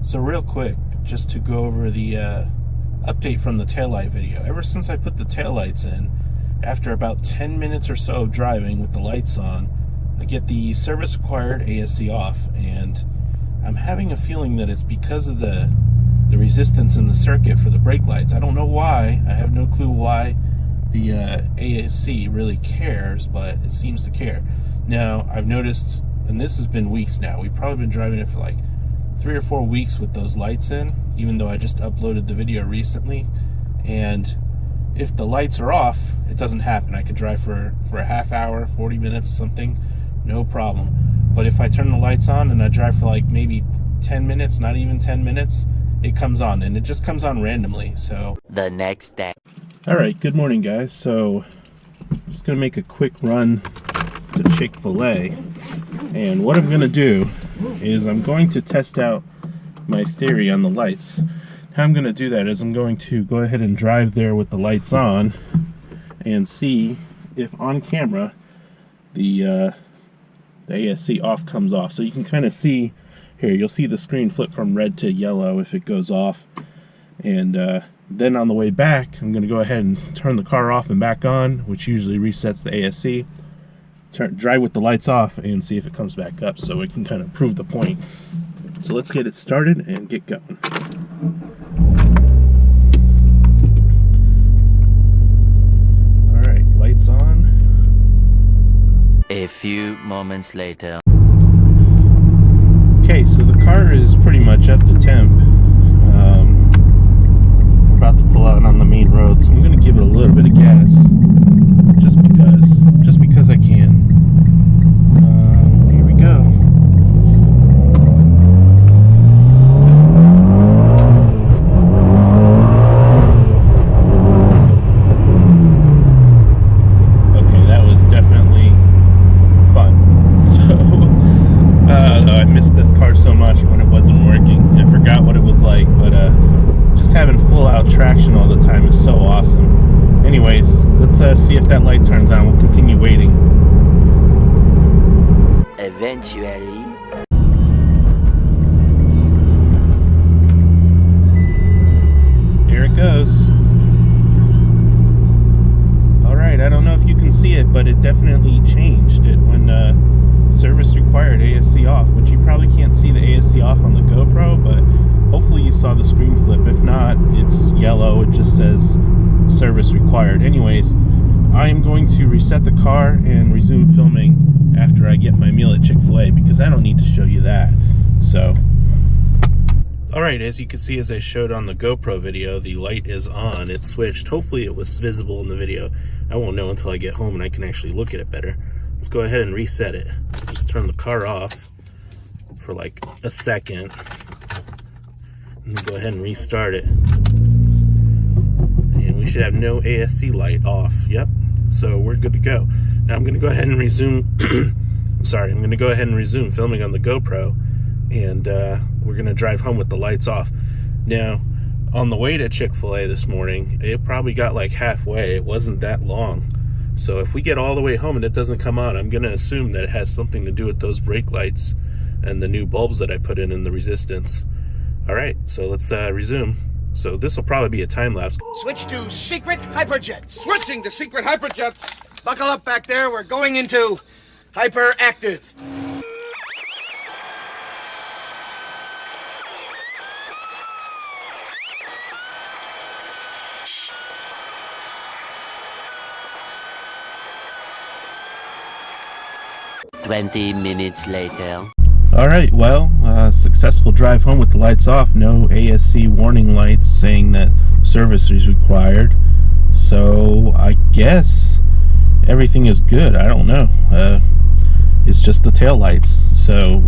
So real quick, just to go over the update from the taillight video. Ever since I put the taillights in, after about 10 minutes or so of driving with the lights on, I get the service required ASC off, and I'm having a feeling that it's because of the resistance in the circuit for the brake lights. I don't know why. I have no clue why the ASC really cares, but it seems to care. Now, I've noticed, and this has been weeks now, we've probably been driving it for like 3 or 4 weeks with those lights in, even though I just uploaded the video recently. And if the lights are off, it doesn't happen. I could drive for a half hour, 40 minutes, something, no problem. But if I turn the lights on and I drive for like maybe 10 minutes, not even 10 minutes, it comes on, and it just comes on randomly. So the next day. All right, good morning, guys. So I'm just gonna make a quick run to Chick-fil-A, and what I'm gonna do is I'm going to test out my theory on the lights. How I'm gonna do that is I'm going to go ahead and drive there with the lights on and see if on camera the ASC off comes off. So you can kind of see here, you'll see the screen flip from red to yellow if it goes off. And then on the way back, I'm going to go ahead and turn the car off and back on, which usually resets the ASC. Drive with the lights off and see if it comes back up, so we can kind of prove the point. So let's get it started and get going. Alright, lights on. A few moments later. Okay, so the car is pretty much up to temp. We're about to pull out on the main road, so I'm going to give it a little bit of gas, just because I can. Here we go. Okay, that was definitely fun. I missed this car so much when it wasn't working. I forgot what it was like, but just having full out traction all the time is so awesome. Anyways, let's see if that light turns on. We'll continue waiting. Eventually. There it goes. Alright, I don't know if you can see it, but it definitely changed it when service required ASC off, which you probably can't see the ASC off on the GoPro, but hopefully you saw the screen flip. If not, it's yellow. It just says service required. Anyways, I am going to reset the car and resume filming after I get my meal at Chick-fil-A, because I don't need to show you that. So, alright, as you can see, as I showed on the GoPro video, the light is on. It's switched. Hopefully it was visible in the video. I won't know until I get home and I can actually look at it better. Let's go ahead and reset it. Just turn the car off for like a second, and then go ahead and restart it. And we should have no ASC light off. Yep. So we're good to go. Now I'm going to go ahead and resume. I'm going to go ahead and resume filming on the GoPro, and we're going to drive home with the lights off. Now, on the way to Chick-fil-A this morning, it probably got like halfway. It wasn't that long. So if we get all the way home and it doesn't come on, I'm going to assume that it has something to do with those brake lights and the new bulbs that I put in the resistance. Alright, so let's resume. So this will probably be a time lapse. Switch to secret hyperjets. Switching to secret hyperjets. Buckle up back there. We're going into hyperactive. "20 minutes later." Alright, well, successful drive home with the lights off. No ASC warning lights saying that service is required. So I guess everything is good. I don't know. It's just the tail lights. So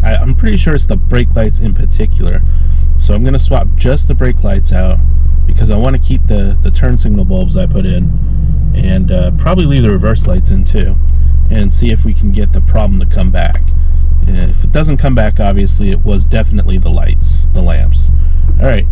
I'm pretty sure it's the brake lights in particular. So I'm going to swap just the brake lights out, because I want to keep the turn signal bulbs I put in, and probably leave the reverse lights in too, and see if we can get the problem to come back. If it doesn't come back, obviously it was definitely the lights, the lamps. Alright,